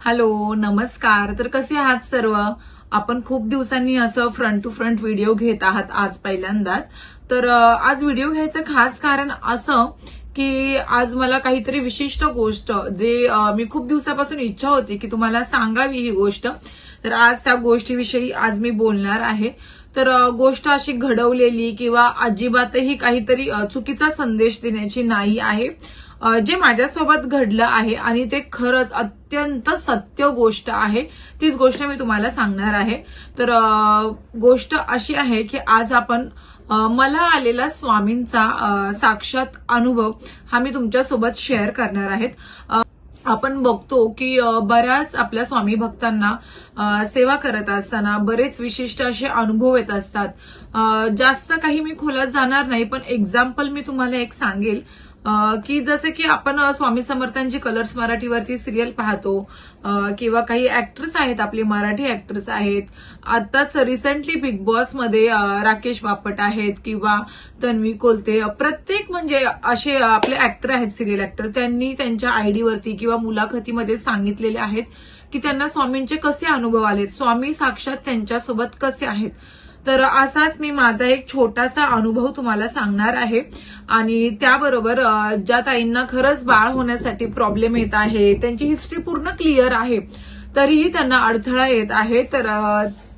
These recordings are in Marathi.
हॅलो, नमस्कार. तर कसे आहात सर्व? आपण खूप दिवसांनी असं फ्रंट टू फ्रंट व्हिडिओ घेत आहात आज पहिल्यांदाच. तर आज व्हिडिओ घ्यायचं खास कारण असं की आज मला काहीतरी विशिष्ट गोष्ट जे मी खूप दिवसापासून इच्छा होती की तुम्हाला सांगावी ही गोष्ट. तर आज त्या गोष्टीविषयी आज मी बोलणार आहे. तर गोष्ट अशी घडवलेली किंवा अजिबातही काहीतरी चुकीचा संदेश देण्याची नाही आहे. जे माझ्यासोबत घडलं आहे आणि ते खरंच अत्यंत सत्य गोष्ट आहे. तीच गोष्ट मी तुम्हाला सांगणार आहे. तर गोष्ट अशी आहे की आज आपण मला आलेला स्वामींचा साक्षात अनुभव हा मी तुमच्यासोबत शेअर करणार आहे. आपण बघतो की बऱ्याच आपल्या स्वामी भक्तांना सेवा करत असताना बरेच विशिष्ट असे अनुभव येत असतात. जास्त काही मी खोलात जाणार नाही, पण एक्झाम्पल मी तुम्हाला एक सांगेल की जसे की आपण स्वामी समर्थांची कलर्स मराठीवरती सिरियल पाहतो किंवा काही ऍक्ट्रेस आहेत, आपले मराठी ऍक्ट्रेस आहेत. आताच रिसेंटली बिग बॉस मध्ये राकेश बापट आहेत किंवा तन्वी कोलते, प्रत्येक म्हणजे असे आपले ऍक्टर आहेत, सिरियल ऍक्टर, त्यांनी त्यांच्या आयडी वरती किंवा मुलाखतीमध्ये सांगितलेले आहेत की त्यांना स्वामींचे कसे अनुभव आले, स्वामी साक्षात त्यांच्यासोबत कसे आहेत. तर असाच मी माझा एक छोटासा अनुभव तुम्हाला सांगणार आहे. आणि त्याबरोबर ज्या ताईंना खरंच बाळ होण्यासाठी प्रॉब्लेम येत आहे, त्यांची हिस्ट्री पूर्ण क्लिअर आहे, तरीही त्यांना अडथळा येत आहे, तर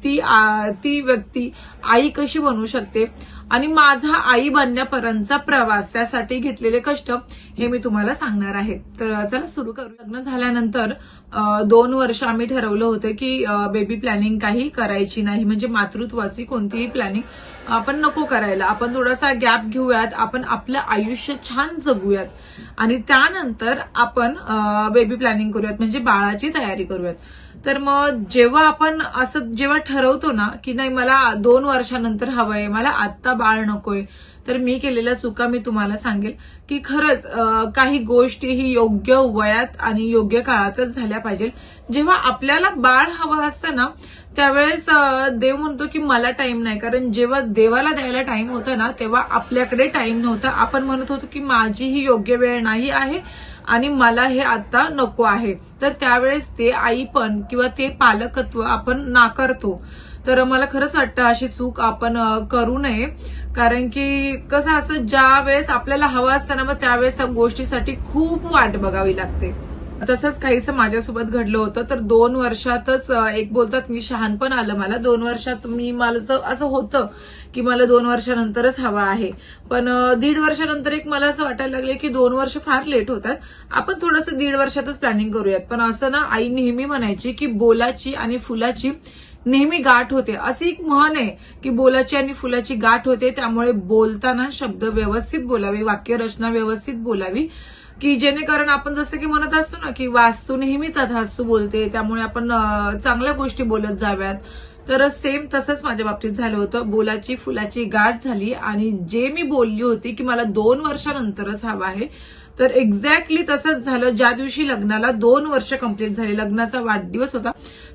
ती व्यक्ती आई कशी बनू शकते आणि माझा आई बनण्यापर्यंतचा प्रवास, त्यासाठी घेतलेले कष्ट, हे मी तुम्हाला सांगणार आहे. तर चला सुरू करू. लग्न झाल्यानंतर 2 वर्ष आम्ही ठरवलं होतं की बेबी प्लॅनिंग काही करायची नाही, म्हणजे मातृत्वाची कोणतीही प्लॅनिंग आपण नको करायला. आपण थोडासा गॅप घेऊयात, आपण आपलं आयुष्य छान जगूयात आणि त्यानंतर आपण बेबी प्लॅनिंग करूयात, म्हणजे बाळाची तयारी करूयात. तर मग जेव्हा आपण असं जेव्हा ठरवतो ना की नाही, मला 2 वर्षानंतर हवंय, मला आत्ता बाळ नकोय, तर मी केलेल्या चुका मी तुम्हाला सांगेल की खरंच काही गोष्टी ही योग्य वयात आणि योग्य काळातच झाल्या पाहिजे. जेव्हा आपल्याला बाळ हवं असतं ना, त्यावेळेस देव म्हणतो की मला टाइम नाही, कारण जेव्हा देवाला द्यायला टाइम होता ना, तेव्हा आपल्याकडे टाइम नव्हता. आपण म्हणत होतो की माझी ही योग्य वेळ नाही आहे आणि मला हे आता नको आहे. तर त्यावेळेस ते आईपण किंवा ते पालकत्व आपण नाकारतो. तर मला खरंच वाटतं अशी चूक आपण करू नये, कारण की कसं असं ज्या वेळेस आपल्याला हवं असताना मग त्यावेळेस त्या गोष्टीसाठी खूप वाट बघावी लागते. तसंच काहीसं माझ्यासोबत घडलं होतं. तर 2 वर्षातच एक बोलतात मी शहाणपण आलं मला. 2 वर्षात मला असं होतं की मला 2 वर्षानंतरच हवा आहे, पण 1.5 वर्षानंतर एक मला असं वाटायला लागले की 2 वर्ष फार लेट होतात, आपण थोडंसं 1.5 वर्षातच प्लॅनिंग करूयात. पण असं ना, आई नेहमी म्हणायची की बोलाची आणि फुलाची नेहमी गाठ होते. अशी एक म्हण आहे की बोलाची आणि फुलाची गाठ होते, त्यामुळे बोलताना शब्द व्यवस्थित बोलावे, वाक्यरचना व्यवस्थित बोलावी, की जेणेकरून आपण जसं की म्हणत असतो ना की वास्तू नेहमी तथास्तू बोलते, त्यामुळे आपण चांगल्या गोष्टी बोलत जाव्यात. तर सेम तसंच माझ्या बाबतीत झालं होतं. बोलाची फुलाची गाठ झाली आणि जे मी बोलली होती की मला 2 वर्षानंतरच हवं आहे, तर एक्झॅक्टली तसंच झालं. ज्या दिवशी लग्नाला 2 वर्ष कंप्लीट झाले, लग्नाचा वाढदिवस होता,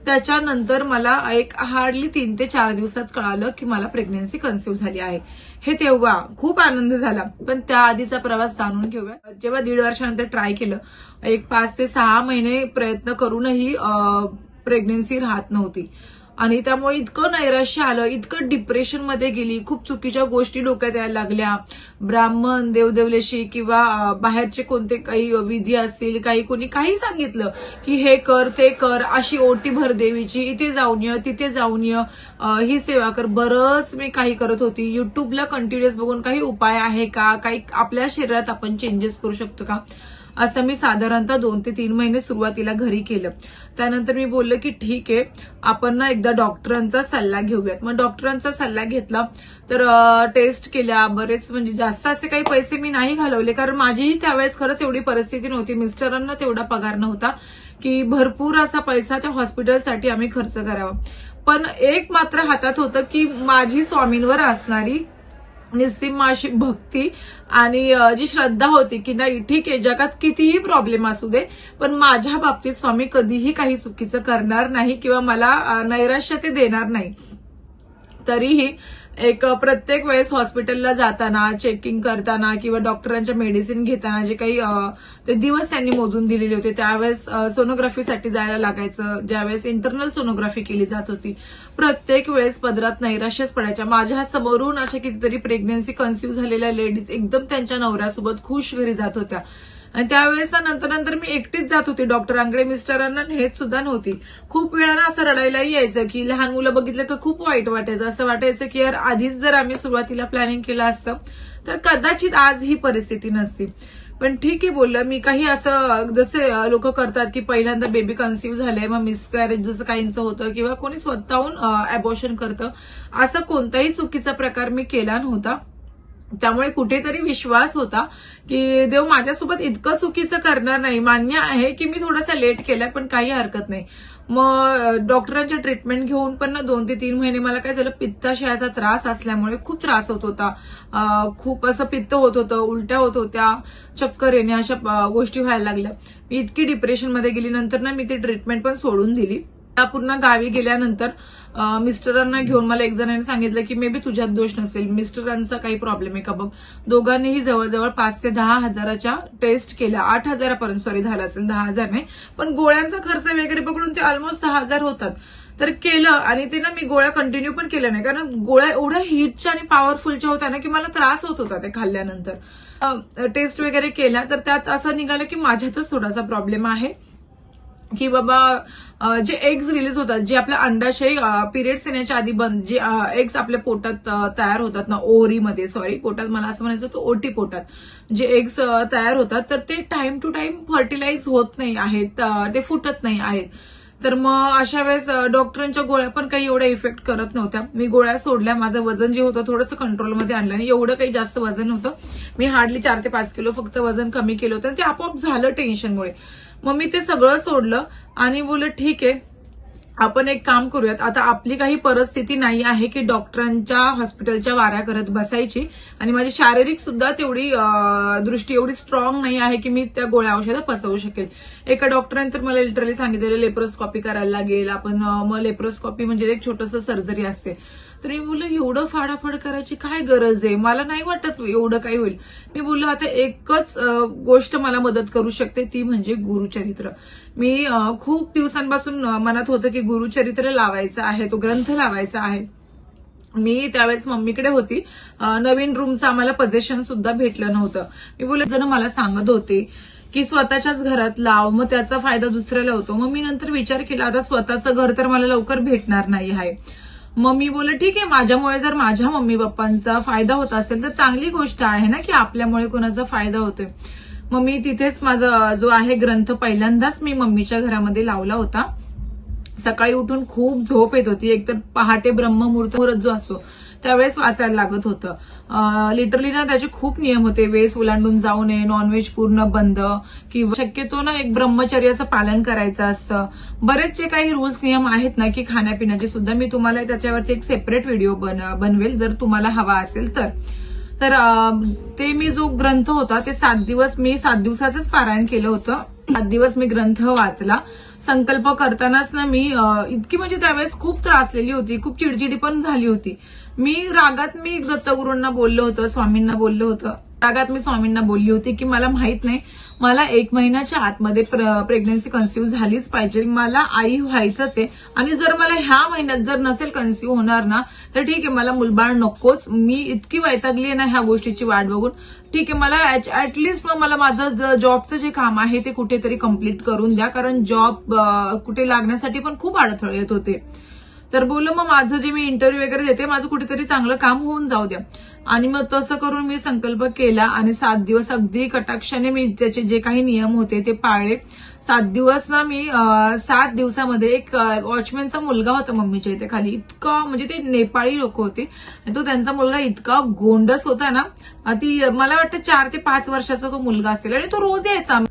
त्याच्यानंतर मला एक हार्डली 3 ते 4 दिवसात कळालं की मला प्रेग्नन्सी कन्सिव्ह झाली आहे. हे तेव्हा खूप आनंद झाला. पण त्याआधीचा प्रवास जाणून घेऊया. जेव्हा 1.5 वर्षानंतर ट्राय केलं, एक 5 ते 6 महिने प्रयत्न करूनही प्रेग्नन्सी राहत नव्हती आणि त्यामुळे इतकं नैराश्य आलं, इतकं डिप्रेशनमध्ये गेली, खूप चुकीच्या गोष्टी डोक्यात यायला लागल्या. ब्राह्मण, देवदेवलेशी किंवा बाहेरचे कोणते काही विधी असतील, कोणी काही सांगितलं की हे कर ते कर, अशी ओटी भर देवीची, इथे जाऊन ये, तिथे जाऊन ये, ही सेवा कर. बरंच मी काही करत होती. युट्यूबला कंटिन्युअस बघून काही उपाय आहे का, काही आपल्या शरीरात आपण चेंजेस करू शकतो का, असं मी साधारणतः 2 ते 3 महिने सुरुवातीला घरी केलं. त्यानंतर मी बोललं की ठीक आहे, आपण ना एकदा डॉक्टरांचा सल्ला घेऊयात. मग डॉक्टरांचा सल्ला घेतला, तर टेस्ट केल्या बरेच, म्हणजे जास्त असे काही पैसे मी नाही घालवले, कारण माझीही त्यावेळेस खरंच एवढी परिस्थिती नव्हती. मिस्टरांना तेवढा पगार नव्हता की भरपूर असा पैसा त्या हॉस्पिटलसाठी आम्ही खर्च करावा. पण एक मात्र हातात होतं की माझी स्वामींवर असणारी निस्सीम अशी भक्ती आणि जी श्रद्धा होती की नाही ठीक आहे, जगात कितीही प्रॉब्लेम असू दे, पण माझ्या बाबतीत स्वामी कधीही काही चुकीचं करणार नाही किंवा मला नैराश्य ते देणार नाही. तरीही एक प्रत्येक वेळेस हॉस्पिटलला जाताना, चेकिंग करताना किंवा डॉक्टरांच्या मेडिसिन घेताना जे काही ते दिवस त्यांनी मोजून दिलेले होते, त्यावेळेस सोनोग्राफीसाठी जायला लागायचं, ज्यावेळेस इंटरनल सोनोग्राफी केली जात होती, प्रत्येक वेळेस पदरात नैराश्यच पडायच्या. माझ्या समोरून अशा कितीतरी प्रेग्नन्सी कन्सिव्ह झालेल्या लेडीज एकदम त्यांच्या नवऱ्यासोबत खुश घरी जात होत्या. आणि त्यावेळेस नंतर मी एकटीच जात होती डॉक्टरांकडे, मिस्टरांना नेत सुद्धा नव्हती. खूप वेळानं असं रडायलाही यायचं की लहान मुलं बघितलं की खूप वाईट वाटायचं. असं वाटायचं की यार आधीच जर आम्ही सुरुवातीला प्लॅनिंग केलं असतं तर कदाचित आज ही परिस्थिती नसती. पण ठीक आहे बोललं मी. काही असं जसे लोक करतात की पहिल्यांदा बेबी कन्सिव्ह झाले मग मिसकॅरेज जसं काहींचं होतं किंवा कोणी स्वतःहून अबॉर्शन करतं, असं कोणताही चुकीचा प्रकार मी केला नव्हता. त्यामुळे कुठेतरी विश्वास होता की देव माझ्यासोबत इतकं चुकीचं करणार नाही. मान्य आहे की मी थोडासा लेट केलाय पण काही हरकत नाही. मग डॉक्टरांच्या ट्रीटमेंट घेऊन पण 2 ते 3 महिने मला काय झालं, पित्ताशयाचा त्रास असल्यामुळे खूप त्रास होत होता. खूप असं पित्त होत होतं, उलट्या होत होत्या, चक्कर येणे, अशा गोष्टी व्हायला लागल्या. मी इतकी डिप्रेशनमध्ये गेली. नंतर ना मी ती ट्रीटमेंट पण सोडून दिली. पूर्ण गावी गेल्यानंतर मिस्टरांना घेऊन मला एक जणांनी सांगितलं की मे बी तुझ्यात दोष नसेल, मिस्टरांचा काही प्रॉब्लेम आहे का बघ. दोघांनीही जवळजवळ 5 ते 10 हजाराच्या टेस्ट केल्या. 8 हजारापर्यंत झाला असेल, 10,000 नाही, पण गोळ्यांचा खर्च वगैरे पकडून ते ऑलमोस्ट 10,000 होतात. तर केलं आणि ते ना मी गोळ्या कंटिन्यू पण केल्या नाही, कारण गोळ्या एवढ्या हिटच्या आणि पॉवरफुलच्या होत्या ना की मला त्रास होत होता ते खाल्ल्यानंतर. टेस्ट वगैरे केल्या तर त्यात असं निघालं की माझ्यातच थोडासा प्रॉब्लेम आहे की बाबा जे एग्स रिलीज होतात, जे आपल्या अंडाशय पिरियड्स येण्याच्या आधी जे एग्स आपल्या पोटात तयार होतात ना, ओव्हरीमध्ये, पोटात मला असं म्हणायचं होतं, ओटी पोटात जे एग्स तयार होतात तर ते टाइम टू टाइम फर्टिलाइज होत नाही आहेत, ते फुटत नाही आहेत. तर मग अशा वेळेस डॉक्टरांच्या गोळ्या पण काही एवढ्या इफेक्ट करत नव्हत्या. मी गोळ्या सोडल्या. माझं वजन जे होतं थोडंसं कंट्रोलमध्ये आणलं आणि एवढं काही जास्त वजन नव्हतं. मी हार्डली 4 ते 5 किलो फक्त वजन कमी केलं होतं आणि ते आपोआप झालं टेन्शनमुळे. मग मी ते सगळं सोडलं आणि बोललं ठीक आहे, आपण एक काम करूयात. आता आपली काही परिस्थिती नाही आहे की डॉक्टरांच्या हॉस्पिटलच्या वाऱ्या करत बसायची आणि माझी शारीरिक सुद्धा तेवढी दृष्टी एवढी स्ट्रॉंग नाही आहे की मी त्या गोळ्या औषधं पचवू शकेल. एका डॉक्टरांनी तर मला लिटरली सांगितलेलं लेप्रोस्कॉपी करायला लागेल आपण. मग लेप्रोस्कॉपी म्हणजे एक छोटंसं सर्जरी असते. तर मी बोललं एवढं फाडाफाड करायची काय गरज आहे, मला नाही वाटत एवढं काही होईल. मी बोललो आता एकच गोष्ट मला मदत करू शकते, ती म्हणजे गुरुचरित्र. मी खूप दिवसांपासून मनात होतं की गुरुचरित्र लावायचं आहे, तो ग्रंथ लावायचा आहे. मी त्यावेळेस मम्मीकडे होती. नवीन रूमचं आम्हाला पोझिशन सुद्धा भेटलं नव्हतं. मी बोलले जण मला सांगत होते की स्वतःच्याच घरात लाव, मग त्याचा फायदा दुसऱ्याला होतो. मग मी नंतर विचार केला आता स्वतःचं घर तर मला लवकर भेटणार नाही आहे. मग मी बोलले ठीक आहे, माझ्यामुळे जर माझ्या मम्मी पप्पांचा फायदा होत असेल तर चांगली गोष्ट आहे ना की आपल्यामुळे कोणाचा फायदा होतोय. मग मी तिथेच माझा जो आहे ग्रंथ पहिल्यांदाच मी मम्मीच्या घरामध्ये लावला होता. सकाळी उठून खूप झोप येत होती. एकतर पहाटे ब्रह्ममुहूर्त जो असतो त्यावेळेस वाचायला लागत होतं. लिटरली ना त्याचे खूप नियम होते. वेस ओलांडून जाऊ नये, नॉनव्हेज पूर्ण बंद, किंवा शक्यतो ना एक ब्रह्मचर्याचं पालन करायचं असतं. बरेचसे काही रूल्स नियम आहेत ना की खाण्यापिण्याचे सुद्धा. मी तुम्हाला त्याच्यावरती एक सेपरेट व्हिडिओ बनवेल जर तुम्हाला हवा असेल तर. तर ते मी जो ग्रंथ होता ते 7 दिवस मी 7 दिवसाचंच पारायण केलं होतं. 7 दिवस मी ग्रंथ वाचला. संकल्प करतानाच ना मी इतकी म्हणजे त्यावेळेस खूप त्रासलेली होती, खूप चिडचिडी पण झाली होती. मी रागात दत्तगुरूंना बोललो होतं, स्वामींना बोललो होतं. रागात मी स्वामींना बोलली होती की मला माहित नाही, मला 1 महिन्याच्या आतमध्ये प्रेग्नन्सी कन्सिव्ह झालीच पाहिजे, मला आई व्हायचंच आहे. आणि जर मला ह्या महिन्यात जर नसेल कन्सिव्ह होणार ना तर ठीक आहे, मला मुलबाळ नकोच. मी इतकी वैतागली आहे ना ह्या गोष्टीची वाट बघून. ठीक आहे, मला ऍटलिस्ट मग मला माझं जॉबचं जे काम आहे ते कुठेतरी कंप्लीट करून द्या, कारण जॉब कुठे लागण्यासाठी पण खूप अडथळे येत होते. तर बोललो मग माझं जे मी इंटरव्ह्यू वगैरे देते माझं कुठेतरी चांगलं काम होऊन जाऊ द्या. आणि मग तसं करून मी संकल्प केला आणि 7 दिवस अगदी कटाक्षाने मी त्याचे जे काही नियम होते ते पाळले. 7 दिवस ना मी 7 दिवसामध्ये एक वॉचमॅनचा मुलगा होता मम्मीच्या इथे खाली. इतका म्हणजे ते नेपाळी लोक होते, तो त्यांचा मुलगा इतका गोंडस होता ना, ती मला वाटतं 4 ते 5 वर्षाचा तो मुलगा असेल आणि तो रोज यायचा.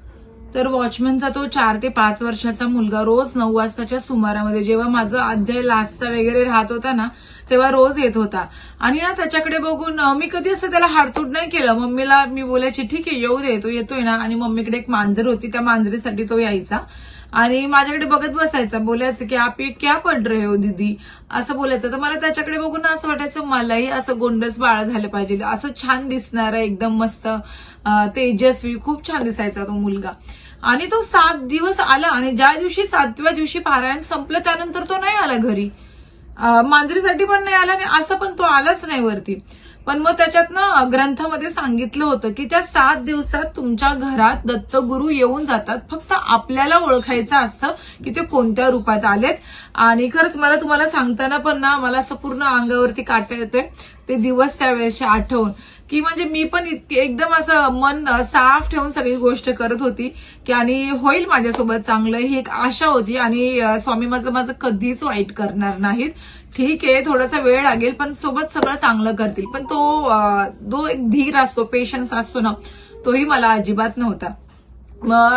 तर वॉचमॅनचा तो 4 ते 5 वर्षाचा मुलगा रोज 9 वाजताच्या सुमारामध्ये जेव्हा माझं अध्याय लास्टचा वगैरे राहत होता ना तेव्हा रोज येत होता. आणि ना त्याच्याकडे बघून मी कधी असं त्याला हाडतूड नाही केलं. मम्मीला मी बोलायची ठीक आहे येऊ दे, तो येतोय ना. आणि मम्मीकडे एक मांजर होती, त्या मांजरीसाठी तो यायचा आणि माझ्याकडे बघत बसायचा, बोलायचं की आप ये क्या पढ़ रहे हो दीदी, असं बोलायचं. तर मला त्याच्याकडे बघून असं वाटायचं मलाही असं गोंडस बाळ झालं पाहिजे, असं छान दिसणारं एकदम मस्त तेजस्वी, खूप छान दिसायचा तो मुलगा. आणि तो 7 दिवस आला आणि ज्या दिवशी 7व्या दिवशी पारायण संपलं त्यानंतर तो नाही आला घरी. मांजरीसाठी पण नाही आला आणि असं पण तो आलाच नाही वरती. पण मग त्याच्यात ना ग्रंथामध्ये सांगितलं होतं की त्या 7 दिवसात तुमच्या घरात दत्तगुरु येऊन जातात, फक्त आपल्याला ओळखायचं असतं की ते कोणत्या रूपात आलेत. आणि खरंच मला तुम्हाला सांगताना पण ना मला असं पूर्ण अंगावरती काटा येतोय ते दिवस त्यावेळेस आठवून, की म्हणजे मी पण एकदम असं मन साफ ठेवून सगळी गोष्ट करत होती की आणि होईल माझ्यासोबत चांगलं, ही एक आशा होती. आणि स्वामी माझं कधीच वाईट करणार नाहीत. ठीक आहे, थोडासा वेळ लागेल पण सोबत सगळं चांगलं करतील. पण तो एक धीर असतो, पेशन्स असतो ना, तोही मला अजिबात नव्हता. मग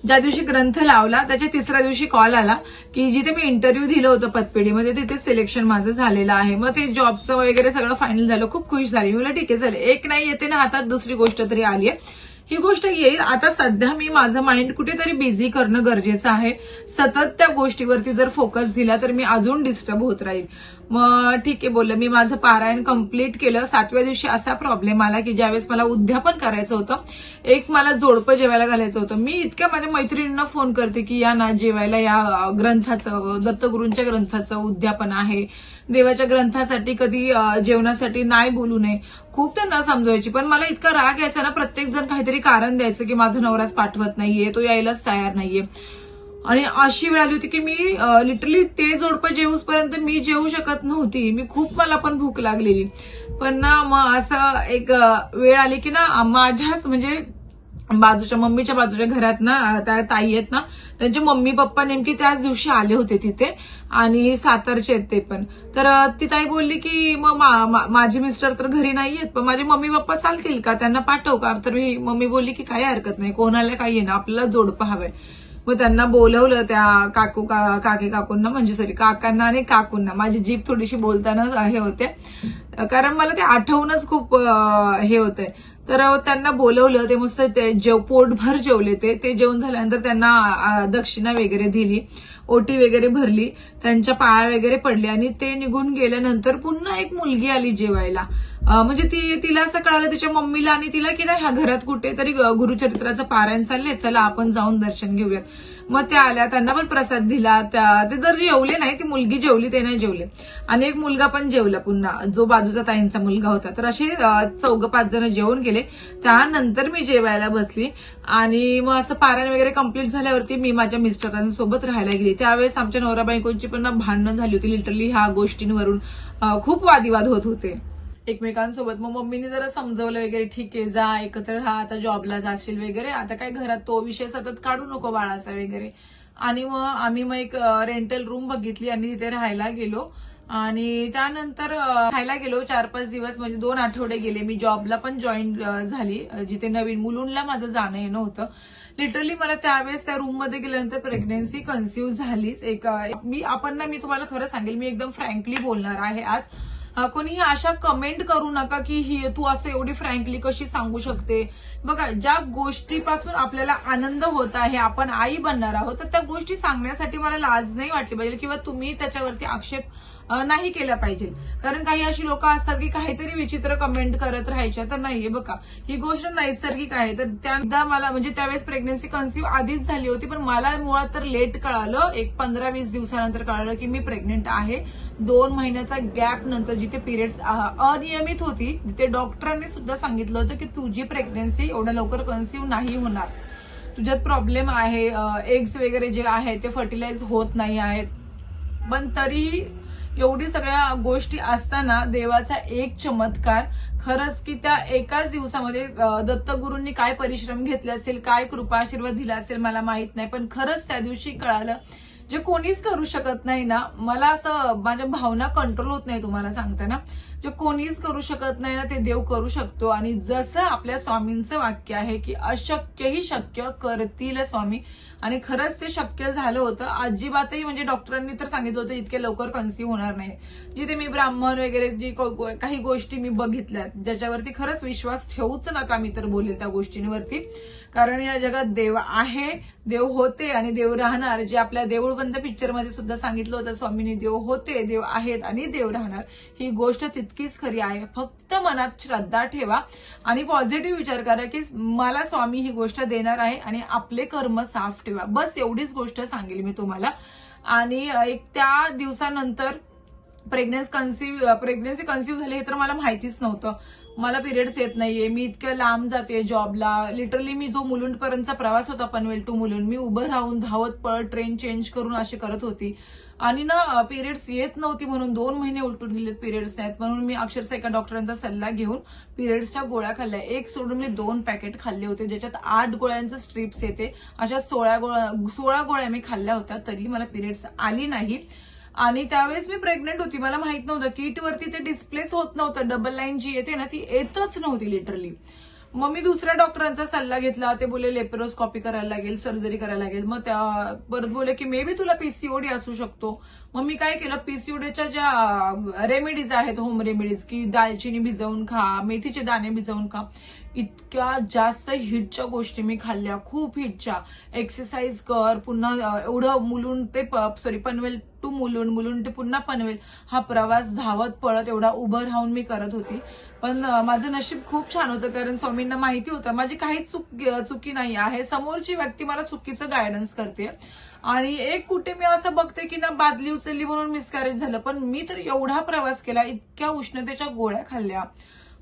ज्या दिवशी ग्रंथ लावला त्याच्या 3ऱ्या दिवशी कॉल आला की जिथे मी इंटरव्ह्यू दिलं होतं पतपेढीमध्ये तिथे सिलेक्शन माझं झालेलं आहे. मग ते जॉबचं वगैरे सगळं फायनल झालं, खूप खुश झाली. मला ठीक आहे, झालं, एक नाही येते ना हातात, दुसरी गोष्ट तरी आली आहे, ही गोष्ट येईल. आता सध्या मी माझं माइंड कुठेतरी बिझी करणं गरजेचं आहे. सतत त्या गोष्टीवरती जर फोकस दिला तर मी अजून डिस्टर्ब होत राहील. मग ठीक आहे बोललं, मी माझं पारायण कंप्लीट केलं. 7व्या दिवशी असा प्रॉब्लेम आला की ज्यावेळेस मला उद्यापन करायचं होतं, एक मला जोडपं जेवायला घालायचं होतं. मी इतक्या माझ्या मैत्रिणींना फोन करते की या ना जेवायला, या ग्रंथाचं, दत्तगुरूंच्या ग्रंथाचं उद्यापन आहे, देवाच्या ग्रंथासाठी कधी जेवणासाठी नाही बोलू नये. खूप त्यांना समजवायची, पण मला इतका राग यायचा ना, प्रत्येक जण काहीतरी कारण द्यायचं की माझा नवराच पाठवत नाहीये, तो यायलाच तयार नाहीये. आणि अशी वेळ आली होती की मी लिटरली ते जोडपं जेवूसपर्यंत मी जेवू शकत नव्हती. मला पण भूक लागलेली. पण ना मग असं एक वेळ आली की ना माझ्याच म्हणजे मम्मीच्या बाजूच्या घरात ना त्या ताई आहेत ना, त्यांचे मम्मी पप्पा नेमकी त्याच दिवशी आले होते तिथे आणि सातारचे आहेत ते पण. तर ती ताई बोलली की मग माझे मिस्टर तर घरी नाहीयेत, पण माझे मम्मी पप्पा चालतील का, त्यांना पाठवू का. तर ही मम्मी बोलली की काही हरकत नाही, कोणाला काही आहे ना, आपल्याला जोडपं हवंय. मग त्यांना बोलवलं त्या काकांना, म्हणजे सॉरी काकांना आणि काकूंना. माझी जीभ थोडीशी बोलताना हे होते कारण मला ते आठवूनच खूप हे होतंय. तर त्यांना बोलवलं, ते मस्त पोटभर जेवले. ते जेवण झाल्यानंतर त्यांना दक्षिणा वगैरे दिली, ओटी वगैरे भरली, त्यांच्या पाया वगैरे पडले आणि ते निघून गेल्यानंतर पुन्हा एक मुलगी आली जेवायला. म्हणजे तिला असं कळालं तिच्या मम्मीला आणि तिला की नाही ह्या घरात कुठेतरी गुरुचरित्राचं पारायण चाललंय, चला आपण जाऊन दर्शन घेऊयात. मग त्या आल्या, त्यांना पण प्रसाद दिला. ते जर जेवले नाही, ती मुलगी जेवली, ते नाही जेवले. आणि एक मुलगा पण जेवला पुन्हा, जो बाजूचा ताईंचा मुलगा होता. तर असे 4-5 जण जेवून गेले. त्यानंतर मी जेवायला बसली आणि मग असं पारायण वगैरे कंप्लीट झाल्यावरती मी माझ्या मिस्टरांसोबत राहायला गेली. त्यावेळेस आमच्या नवरा बायकोंची पण भांडणं झाली होती लिटरली ह्या गोष्टींवरून. खूप वादिवाद होत होते एकमेकांसोबत. मग मम्मीने जरा समजवलं वगैरे, ठीक आहे जा एकत्र राहा, आता जॉबला जाशील वगैरे, आता काय घरात तो विषय सतत काढू नको बाळाचा वगैरे. आणि मग आम्ही एक रेंटल रूम बघितली आणि तिथे राहायला गेलो. आणि त्यानंतर राहायला गेलो 4-5 दिवस, म्हणजे 2 आठवडे गेले. मी जॉबला पण जॉईन झाली, जिथे नवीन मुलुंडला माझं जाणं येणं होतं. लिटरली मला त्यावेळेस त्या रूम मध्ये गेल्यानंतर प्रेग्नन्सी कन्सिव्ह झालीच. मी तुम्हाला खरं सांगेल, मी एकदम फ्रँकली बोलणार आहे आज. कोणीही अशा कमेंट करू नका की तू असं एवढी फ्रँकली कशी सांगू शकते. बघा, ज्या गोष्टीपासून आपल्याला आनंद होत आहे, आपण आई बनणार आहोत, तर त्या गोष्टी सांगण्यासाठी मला लाज नाही वाटली पाहिजे किंवा तुम्ही त्याच्यावरती आक्षेप नाही केला पाहिजे. कारण काही अशी लोक असतात की काहीतरी विचित्र कमेंट करत राहायच्या. तर नाहीये बघा, ही गोष्ट नैसर्गिक आहे. तर त्यानंतर मला म्हणजे त्यावेळेस प्रेग्नन्सी कन्सिव्ह आधीच झाली होती, पण मला मुळात तर लेट कळालं. एक 15-20 दिवसानंतर कळालं की मी प्रेग्नेंट आहे. 2 महिन्याचा गॅप नंतर, जिथे पिरियड्स अनियमित होती, तिथे डॉक्टरांनी सुद्धा सांगितलं होतं की तुझी प्रेग्नन्सी एवढ्या लवकर कन्सिव्ह नाही होणार, तुझ्यात प्रॉब्लेम आहे, एग्स वगैरे जे आहे ते फर्टिलाइज होत नाही आहेत. पण तरी एवढी सगळ्या गोष्टी असताना देवाचा एक चमत्कार, खरंच की त्या एकाच दिवसामध्ये दत्तगुरूंनी काय परिश्रम घेतले असेल, काय कृपा आशीर्वाद दिला असेल मला माहित नाही, पण खरंच त्या दिवशी कळालं जे कोणीच करू शकत नाही ना. मला असं माझ्या भावना कंट्रोल होत नाही तुम्हाला सांगताना. जे कोणीच करू शकत नाही ना ते देव करू शकतो. आणि जसं आपल्या स्वामींचं वाक्य आहे की अशक्यही शक्य करतील स्वामी, आणि खरंच ते शक्य झालं होतं. अजिबातही म्हणजे डॉक्टरांनी तर सांगितलं होतं इतके लवकर कन्सीव्ह होणार नाही. जिथे मी ब्राह्मण वगैरे जी काही गोष्टी मी बघितल्यात ज्याच्यावरती खरंच विश्वास ठेवूच नका मी तर बोलेल त्या गोष्टींवरती. कारण या जगात देव आहे, देव होते आणि देव राहणार. जे आपल्या देऊळ बंद पिक्चरमध्ये सुद्धा सांगितलं होतं स्वामींनी, देव होते, देव आहेत आणि देव राहणार. ही गोष्ट तितकीच खरी आहे. फक्त मनात श्रद्धा ठेवा आणि पॉझिटिव्ह विचार करा की मला स्वामी ही गोष्ट देणार आहे आणि आपले कर्म साफ ठेवा. बस एवढीच गोष्ट सांगेल मी तुम्हाला. आणि एक त्या दिवसानंतर प्रेग्नन्सी कन्सिव्ह झाली हे तर मला माहितीच नव्हतं. मला पिरियड्स येत नाहीये, मी इतक्या लांब जाते जॉबला. लिटरली मी जो मुलुंडपर्यंतचा प्रवास होता पनवेल टू मुलुंड, मी उभं राहून धावत पळत ट्रेन चेंज करून असे करत होती. आणि ना पिरियड्स येत नव्हती म्हणून 2 महिने उलटून गेलेत पिरियड्स आहेत म्हणून मी अक्षरशः एका डॉक्टरांचा सल्ला घेऊन पिरियड्सच्या गोळ्या खाल्ल्या. एक सोडून मी 2 पॅकेट खाल्ले होते ज्याच्यात 8 गोळ्यांचं स्ट्रिप्स येते. अशा 16 गोळ्या मी खाल्ल्या होत्या तरी मला पिरियड्स आली नाही. आणि त्यावेळेस मी प्रेग्नेंट होती. मला माहित नव्हतं किटवरती ते डिस्प्लेच होत नव्हतं. डबल लाईन जी येते ना ती येतच नव्हती लिटरली. मग मी दुसऱ्या डॉक्टरांचा सल्ला घेतला. ते बोले लेप्रोस्कॉपी करायला लागेल, सर्जरी करायला लागेल. मग त्या परत बोले की मे बी तुला पीसीओडी असू शकतो. मग मी काय केलं, पीसीओडीच्या ज्या रेमेडीज आहेत, होम रेमेडीज, की दालचिनी भिजवून खा, मेथीचे दाणे भिजवून खा, इतक्या जास्त हिटच्या गोष्टी मी खाल्ल्या, खूप हिटच्या. एक्सरसाइज कर, पुन्हा एवढं मुलुंड ते पनवेल टू मुलुंड ते पुन्हा पनवेल हा प्रवास धावत पळत एवढा उभं राहून मी करत होती. पण माझं नशीब खूप छान होतं कारण स्वामींना माहिती होतं माझी काहीच चुकी नाही आहे. समोरची व्यक्ती मला चुकीचं गायडन्स करते. आणि एक कुठे मी असं बघते की ना बादली उचलली म्हणून मिसकॅरेज झालं. पण मी तर एवढा प्रवास केला, इतक्या उष्णतेच्या गोळ्या खाल्ल्या,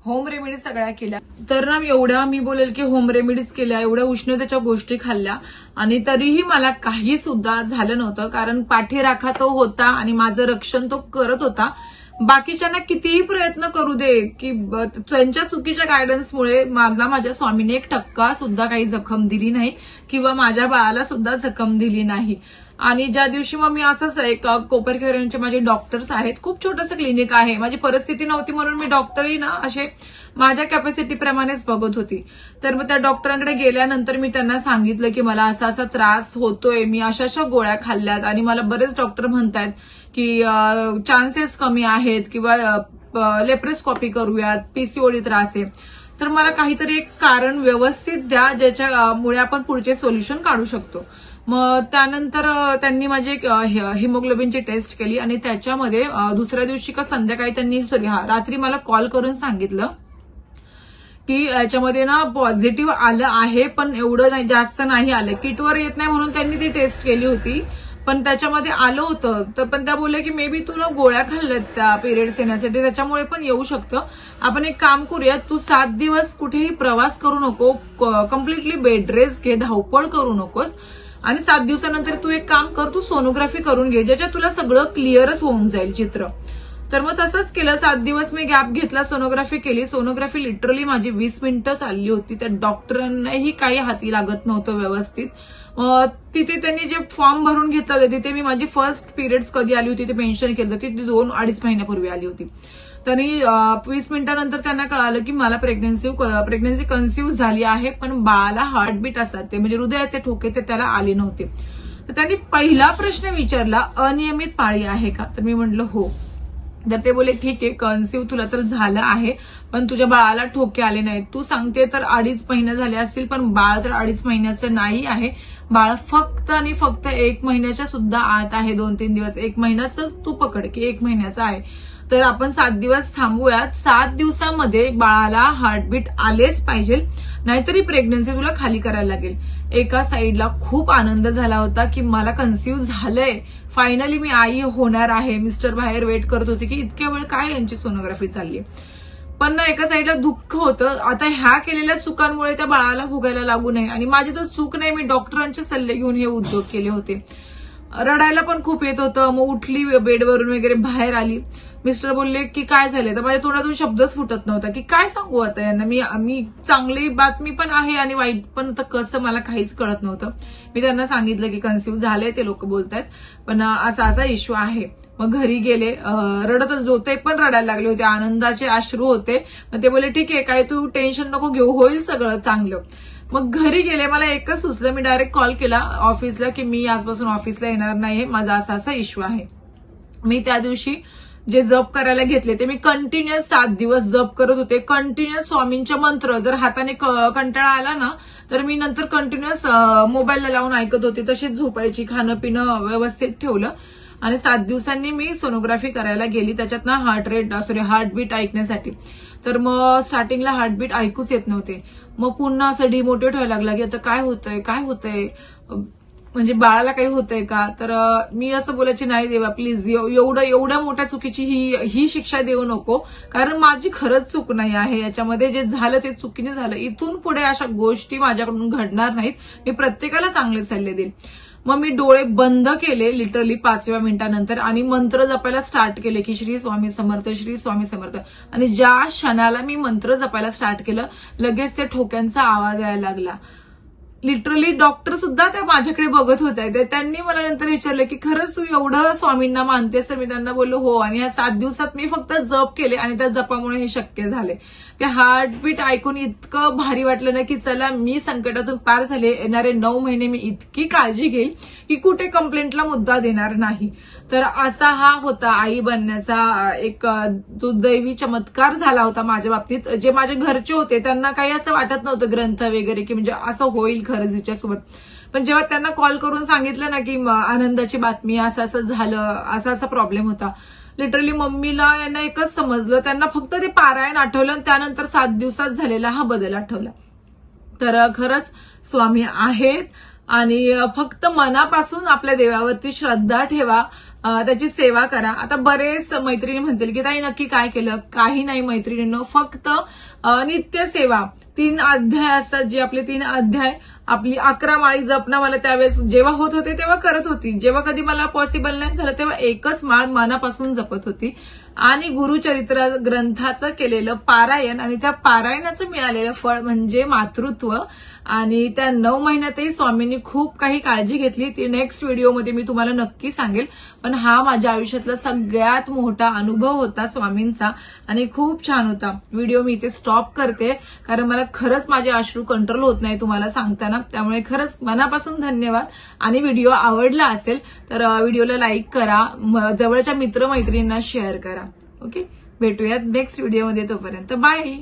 होम रेमेडीज सगळ्या केल्या. तर ना एवढ्या मी बोलेल की होम रेमेडीज केल्या, एवढ्या उष्णतेच्या गोष्टी खाल्ल्या आणि तरीही मला काही सुद्धा झालं नव्हतं. कारण पाठीराखा तो होता आणि माझं रक्षण तो करत होता. बाकीच्यांना कितीही प्रयत्न करू दे की त्यांच्या चुकीच्या गायडन्समुळे मला माझ्या स्वामीने 1% सुद्धा काही जखम दिली नाही किंवा माझ्या बाळाला सुद्धा जखम दिली नाही. आणि ज्या दिवशी मग मी असंच एक कोपरखेर यांचे माझे डॉक्टर्स आहेत, खूप छोटंसं क्लिनिक आहे. माझी परिस्थिती नव्हती म्हणून मी डॉक्टरही ना असे माझ्या कॅपॅसिटीप्रमाणेच बघत होती. तर मग त्या डॉक्टरांकडे गेल्यानंतर मी त्यांना सांगितलं की मला असा असा त्रास होतोय, मी अशा गोळ्या खाल्ल्यात आणि मला बरेच डॉक्टर म्हणतायत की चान्सेस कमी आहेत किंवा लेप्रोस्कॉपी करूयात, पीसीओडी त्रास आहे. तर मला काहीतरी एक कारण व्यवस्थित द्या ज्याच्यामुळे आपण पुढचे सोल्युशन काढू शकतो. मग त्यानंतर त्यांनी माझी हिमोग्लोबिनची टेस्ट केली आणि त्याच्यामध्ये दुसऱ्या दिवशी का संध्याकाळी त्यांनी रात्री मला कॉल करून सांगितलं की याच्यामध्ये ना पॉझिटिव्ह आलं आहे पण एवढं जास्त नाही आलं. किटवर येत नाही म्हणून त्यांनी ती टेस्ट केली होती पण त्याच्यामध्ये आलं होतं. तर पण त्या बोलल्या की मे बी तू ना गोळ्या खाल्ल्यात त्या पिरियड्स येण्यासाठी, त्याच्यामुळे पण येऊ शकतं. आपण एक काम करूया, तू 7 दिवस कुठेही प्रवास करू नको, कम्प्लिटली बेड रेस्ट घे, धावपळ करू नकोस आणि 7 दिवसानंतर तू एक काम कर, तू सोनोग्राफी करून घे ज्याच्यात तुला सगळं क्लिअरच होऊन जाईल चित्र. तर मग तसंच केलं. 7 दिवस मी गॅप घेतला, सोनोग्राफी केली. सोनोग्राफी लिटरली माझी 20 मिनिटं चालली होती. त्या डॉक्टरांनाही काही हाती लागत नव्हतं व्यवस्थित. तिथे त्यांनी जे फॉर्म भरून घेतला होता तिथे मी माझी फर्स्ट पिरियड्स कधी आली होती ते मेन्शन केलं, ती 2-2.5 महिन्यापूर्वी आली होती. तरी 20 मिनिटानंतर त्यांना कळालं की मला प्रेग्नन्सी कन्सिव्ह झाली आहे पण बाळाला हार्टबीट असतात ते म्हणजे हृदयाचे ठोके ते त्याला आले नव्हते. तर त्यांनी पहिला प्रश्न विचारला, अनियमित पाळी आहे का? तर मी म्हटलं हो. तर ते बोले ठीक आहे, कन्सिव्ह तुला तर झालं आहे पण तुझ्या बाळाला ठोके आले नाहीत. तू सांगते तर 2.5 महिने झाले असतील पण बाळ तर 2.5 महिन्याचं नाही आहे. बाळ फक्त आणि फक्त 1 महिन्याच्या सुद्धा आत आहे. 2-3 दिवस, 1 महिन्याच तू पकड की 1 महिन्याचा आहे. तर आपण 7 दिवस थांबूयात. 7 दिवसामध्ये बाळाला हार्टबीट आलेच पाहिजे, नाहीतरी प्रेग्नन्सी तुला खाली करायला लागेल. एका साईडला खूप आनंद झाला होता की मला कन्सिव्ह झालंय, फायनली मी आई होणार आहे. मिस्टर बाहेर वेट करत होते की इतक्या वेळ काय यांची सोनोग्राफी चालली. पण ना एका साईडला दुःख होतं, आता ह्या केलेल्या चुकांमुळे त्या बाळाला भोगायला लागू नये. आणि माझी तर चूक नाही, मी डॉक्टरांचे सल्ले घेऊन हे उद्योग केले होते. रडायला पण खूप येत होतं. मग उठली बेडवरून वगैरे बाहेर आली. मिस्टर बोलले की काय झाले, तर माझ्या तोंडातून शब्दच फुटत नव्हता की काय सांगू आता यांना. मी चांगली बातमी पण आहे आणि वाईट पण, तर कसं मला काहीच कळत नव्हतं. मी त्यांना सांगितलं की कन्सिव्ह झाले, ते लोक बोलतायत पण असा इश्यू आहे. मग घरी गेले, रडतच होते, पण रडायला लागले होते, आनंदाचे अश्रू होते. मग ते बोलले ठीक आहे, काय तू टेन्शन नको घेऊ, होईल सगळं चांगलं. मग घरी गेले, मला एकच सुचलं, मी डायरेक्ट कॉल केला ऑफिसला की मी आजपासून ऑफिसला येणार नाहीये, माझा असा इश्यू आहे. मी त्या दिवशी जे जप करायला घेतले ते मी कंटिन्युअस 7 दिवस जप करत होते. कंटिन्युअस स्वामींचे मंत्र, जर हाताने कंटाळा आला ना तर मी नंतर कंटिन्युअस मोबाईलला लावून ऐकत होते. तशीच झोपायची, खाणं पिणं व्यवस्थित ठेवलं आणि 7 दिवसांनी मी सोनोग्राफी करायला गेली. त्याच्यात ना हार्टबीट ऐकण्यासाठी. तर मग स्टार्टिंगला हार्टबीट ऐकूच येत नव्हते. मग पुन्हा असं डिमोटिवेट व्हायला लागला की आता काय होतंय, म्हणजे बाळाला काही होतंय का. तर मी असं बोलायची नाही देवा प्लीज, एवढ्या मोठ्या चुकीची ही शिक्षा देऊ नको, कारण माझी खरंच चूक नाही आहे याच्यामध्ये. जे झालं ते चुकीने झालं. इथून पुढे अशा गोष्टी माझ्याकडून घडणार नाहीत. मी प्रत्येकाला चांगले सल्ले देईल. मग मी डोळे बंद केले लिटरली 5व्या मिनिटानंतर आणि मंत्र जपायला स्टार्ट केले की श्री स्वामी समर्थ, श्री स्वामी समर्थ. आणि ज्या क्षणाला मी मंत्र जपायला स्टार्ट केलं, लगेच ते ठोक्यांचा आवाज यायला लागला. लिटरली डॉक्टर सुद्धा त्या माझ्याकडे बघत होते. त्यांनी मला नंतर विचारलं की खरंच तू एवढं स्वामींना मानतेस. तर मी त्यांना बोललो हो. आणि या 7 दिवसात मी फक्त जप केले आणि त्या जपामुळे हे शक्य झाले. ते हार्टबीट ऐकून इतकं भारी वाटलं ना की चला, मी संकटातून पार झाले. येणारे 9 महिने मी इतकी काळजी घेईल की कुठे कंप्लेंटला मुद्दा देणार नाही. तर असा हा होता आई बनण्याचा एक जो दैवी चमत्कार झाला होता माझ्या बाबतीत. जे माझे घरचे होते त्यांना काही असं वाटत नव्हतं ग्रंथ वगैरे की म्हणजे असं होईल खरंच हिच्यासोबत. पण जेव्हा त्यांना कॉल करून सांगितलं ना की आनंदाची बातमी, असं झालं, असा प्रॉब्लेम होता, लिटरली मम्मीला यांना एकच समजलं. त्यांना फक्त ते पारायण आठवलं आणि त्यानंतर 7 दिवसात झालेला हा बदल आठवला. तर खरंच स्वामी आहेत आणि फक्त मनापासून आपल्या देवावरती श्रद्धा ठेवा, त्याची सेवा करा. आता बरेच मैत्रिणी म्हणतील की ताई नक्की काय केलं. काही नाही मैत्रिणींनो, फक्त नित्य सेवा. 3 अध्याय असतात, जे आपले 3 अध्याय, आपली 11 माळी जपणं मला त्यावेळेस जेव्हा होत होते तेव्हा करत होती. जेव्हा कधी मला पॉसिबल नाही झालं तेव्हा एकच माळ मनापासून जपत होती. आणि गुरुचरित्र ग्रंथाचं केलेलं पारायण आणि त्या पारायणाचं मिळालेलं फळ म्हणजे मातृत्व. आणि त्या 9 महिन्यातही स्वामींनी खूप काही काळजी घेतली. ती नेक्स्ट व्हिडिओमध्ये मी तुम्हाला नक्की सांगेल. पण हा माझ्या आयुष्यातला सगळ्यात मोठा अनुभव होता स्वामींचा आणि खूप छान होता. व्हिडिओ मी इथे स्टॉप करते कारण मला खरंच माझे अश्रू कंट्रोल होत नाही तुम्हाला सांगताना. त्यामुळे खरंच मनापासून धन्यवाद. आणि व्हिडिओ आवडला असेल तर व्हिडिओला लाईक करा, जवळच्या मित्रमैत्रिणींना शेअर करा. ओके, भेटूयात नेक्स्ट व्हिडिओमध्ये. तोपर्यंत बाय.